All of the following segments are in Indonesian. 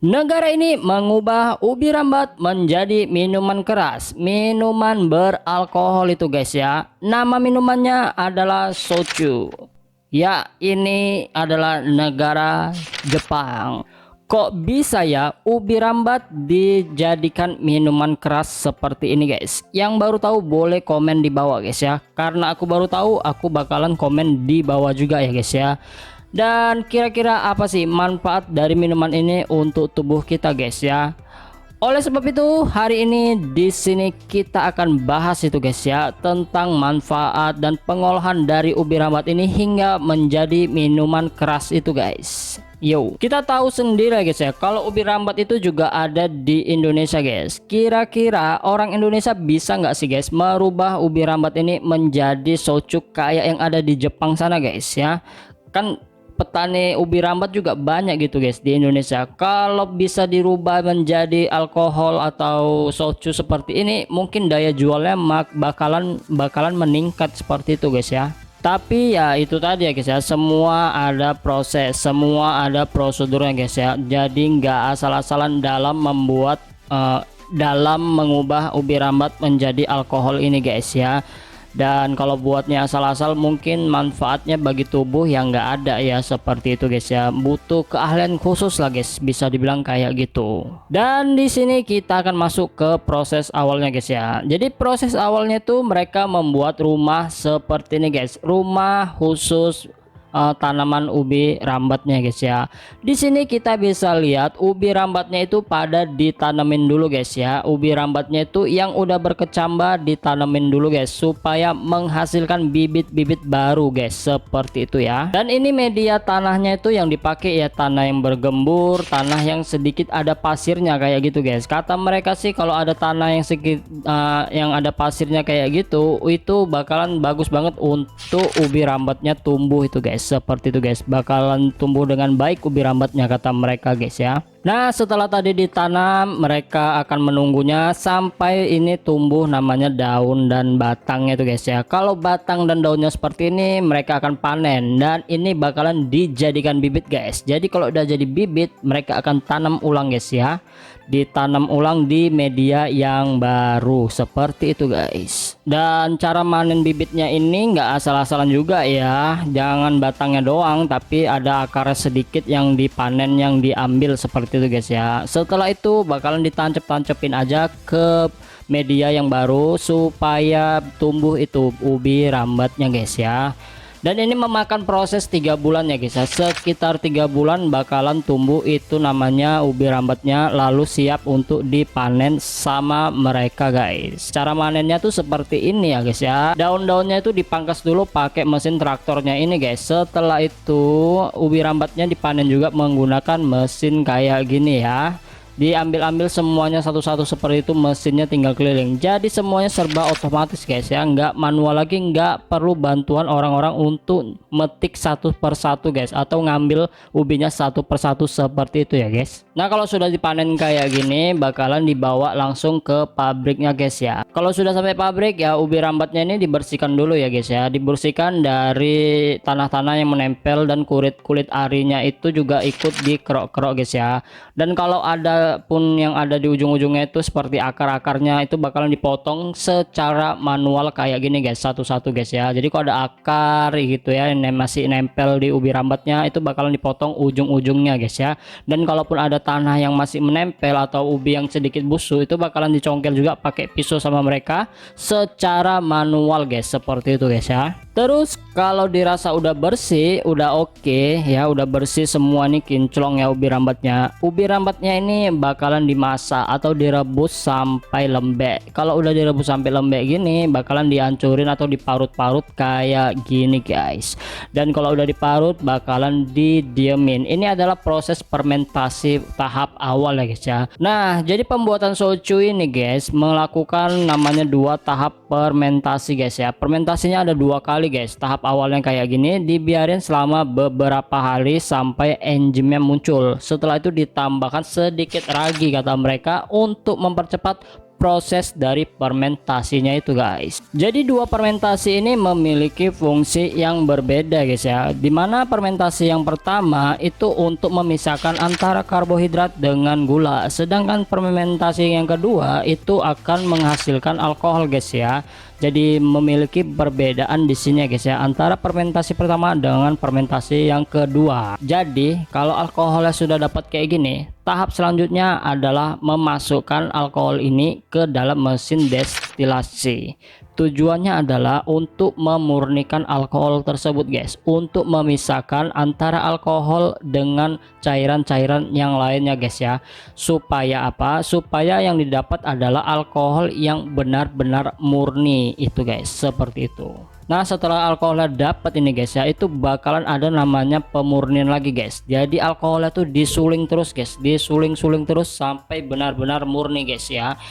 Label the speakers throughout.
Speaker 1: Negara ini mengubah ubi rambat menjadi minuman keras, minuman beralkohol itu guys ya. Nama minumannya adalah soju. Ya, ini adalah negara Jepang. Kok bisa ya ubi rambat dijadikan minuman keras seperti ini guys? Yang baru tahu boleh komen di bawah guys ya. Karena aku baru tahu, aku bakalan komen di bawah juga ya guys ya. Dan kira-kira apa sih manfaat dari minuman ini untuk tubuh kita guys ya? Oleh sebab itu, hari ini di sini kita akan bahas itu guys ya, tentang manfaat dan pengolahan dari ubi rambat ini hingga menjadi minuman keras itu guys. Yo, kita tahu sendiri guys ya, kalau ubi rambat itu juga ada di Indonesia guys. Kira-kira orang Indonesia bisa nggak sih guys merubah ubi rambat ini menjadi soju kayak yang ada di Jepang sana guys ya? Kan petani ubi rambat juga banyak gitu guys di Indonesia. Kalau bisa dirubah menjadi alkohol atau soju seperti ini, mungkin daya jualnya bakalan meningkat seperti itu guys ya. Tapi ya itu tadi ya guys ya, semua ada proses, semua ada prosedurnya guys ya. Jadi nggak asal-asalan dalam membuat dalam mengubah ubi rambat menjadi alkohol ini guys ya. Dan kalau buatnya asal-asal mungkin manfaatnya bagi tubuh yang nggak ada ya, seperti itu guys ya, butuh keahlian khusus lah guys, bisa dibilang kayak gitu. Dan di sini kita akan masuk ke proses awalnya guys ya. Jadi proses awalnya tuh mereka membuat rumah seperti ini guys, rumah khusus tanaman ubi rambatnya guys ya. Di sini kita bisa lihat ubi rambatnya itu pada ditanemin dulu guys ya. Ubi rambatnya itu yang udah berkecambah ditanemin dulu guys, supaya menghasilkan bibit-bibit baru guys, seperti itu ya. Dan ini media tanahnya itu yang dipakai ya, tanah yang bergembur, tanah yang sedikit ada pasirnya kayak gitu guys. Kata mereka sih kalau ada tanah yang sedikit yang ada pasirnya kayak gitu, itu bakalan bagus banget untuk ubi rambatnya tumbuh itu guys. Seperti itu guys, bakalan tumbuh dengan baik ubi rambatnya kata mereka guys ya. Nah setelah tadi ditanam, mereka akan menunggunya sampai ini tumbuh namanya daun dan batangnya itu guys ya. Kalau batang dan daunnya seperti ini, mereka akan panen dan ini bakalan dijadikan bibit guys. Jadi kalau udah jadi bibit, mereka akan tanam ulang guys ya, ditanam ulang di media yang baru, seperti itu guys. Dan cara manen bibitnya ini nggak asal-asalan juga ya, jangan batangnya doang, tapi ada akarnya sedikit yang dipanen, yang diambil, seperti itu guys ya. Setelah itu bakalan ditancap-tancepin aja ke media yang baru supaya tumbuh itu ubi rambatnya guys ya. Dan ini memakan proses 3 bulan ya guys ya. Sekitar 3 bulan bakalan tumbuh itu namanya ubi rambatnya, lalu siap untuk dipanen sama mereka guys. Cara manennya tuh seperti ini ya guys ya. Daun-daunnya itu dipangkas dulu pakai mesin traktornya ini guys. Setelah itu ubi rambatnya dipanen juga menggunakan mesin kayak gini ya. Diambil-ambil semuanya satu-satu seperti itu, mesinnya tinggal keliling. Jadi semuanya serba otomatis guys ya, nggak manual lagi, nggak perlu bantuan orang-orang untuk metik satu persatu guys, atau ngambil ubinya satu persatu seperti itu ya guys. Nah kalau sudah dipanen kayak gini, bakalan dibawa langsung ke pabriknya guys ya. Kalau sudah sampai pabrik ya, ubi rambatnya ini dibersihkan dulu ya guys ya, dibersihkan dari tanah-tanah yang menempel, dan kulit-kulit arinya itu juga ikut dikerok-kerok guys ya. Dan kalau ada pun yang ada di ujung-ujungnya itu seperti akar-akarnya, itu bakalan dipotong secara manual kayak gini guys, satu-satu guys ya. Jadi kalau ada akar gitu ya yang masih nempel di ubi rambatnya, itu bakalan dipotong ujung-ujungnya guys ya. Dan kalaupun ada tanah yang masih menempel atau ubi yang sedikit busuk, itu bakalan dicongkel juga pakai pisau sama mereka secara manual guys, seperti itu guys ya. Terus kalau dirasa udah bersih, udah oke ya, udah bersih semua nih kinclong ya ubi rambatnya. Ubi rambatnya ini bakalan dimasak atau direbus sampai lembek. Kalau udah direbus sampai lembek gini, bakalan dihancurin atau diparut-parut kayak gini guys. Dan kalau udah diparut, bakalan didiemin. Ini adalah proses fermentasi tahap awal ya guys ya. Nah jadi pembuatan soju ini guys melakukan namanya 2 tahap fermentasi guys ya. Fermentasinya ada 2 kali guys. Tahap awalnya kayak gini, dibiarin selama beberapa hari sampai enzimnya muncul. Setelah itu ditambahkan sedikit ragi kata mereka untuk mempercepat proses dari fermentasinya itu guys. Jadi dua fermentasi ini memiliki fungsi yang berbeda guys ya, dimana fermentasi yang pertama itu untuk memisahkan antara karbohidrat dengan gula, sedangkan fermentasi yang kedua itu akan menghasilkan alkohol guys ya. Jadi memiliki perbedaan di sini guys ya, antara fermentasi pertama dengan fermentasi yang kedua. Jadi kalau alkoholnya sudah dapat kayak gini, tahap selanjutnya adalah memasukkan alkohol ini ke dalam mesin destilasi. Tujuannya adalah untuk memurnikan alkohol tersebut guys, untuk memisahkan antara alkohol dengan cairan-cairan yang lainnya guys ya. Supaya apa? Supaya yang didapat adalah alkohol yang benar-benar murni itu guys, seperti itu. Nah setelah alkoholnya dapat ini guys ya, itu bakalan ada namanya pemurnian lagi guys. Jadi alkoholnya tuh disuling terus guys, disuling-suling terus sampai benar-benar murni guys ya.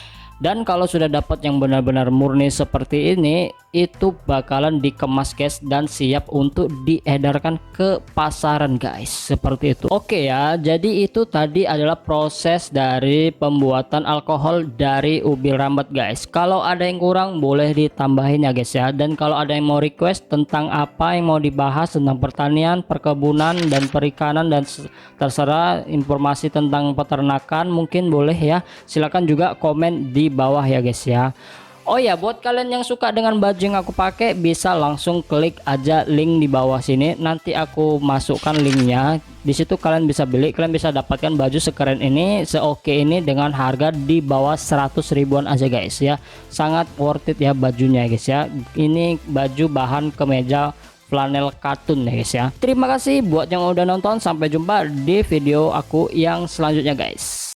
Speaker 1: Dan kalau sudah dapat yang benar-benar murni seperti ini, itu bakalan dikemas guys dan siap untuk diedarkan ke pasaran guys, seperti itu. Oke ya, jadi itu tadi adalah proses dari pembuatan alkohol dari ubi rambat guys. Kalau ada yang kurang boleh ditambahin ya guys ya. Dan kalau ada yang mau request tentang apa yang mau dibahas tentang pertanian, perkebunan dan perikanan, dan terserah informasi tentang peternakan, mungkin boleh ya, silakan juga komen di bawah ya guys ya. Oh ya, buat kalian yang suka dengan baju yang aku pakai, bisa langsung klik aja link di bawah sini, nanti aku masukkan linknya. Di situ kalian bisa beli, kalian bisa dapatkan baju sekeren ini, seoke ini dengan harga di bawah 100 ribuan aja guys ya. Sangat worth it ya bajunya guys ya. Ini baju bahan kemeja flanel katun ya guys ya. Terima kasih buat yang udah nonton, sampai jumpa di video aku yang selanjutnya guys.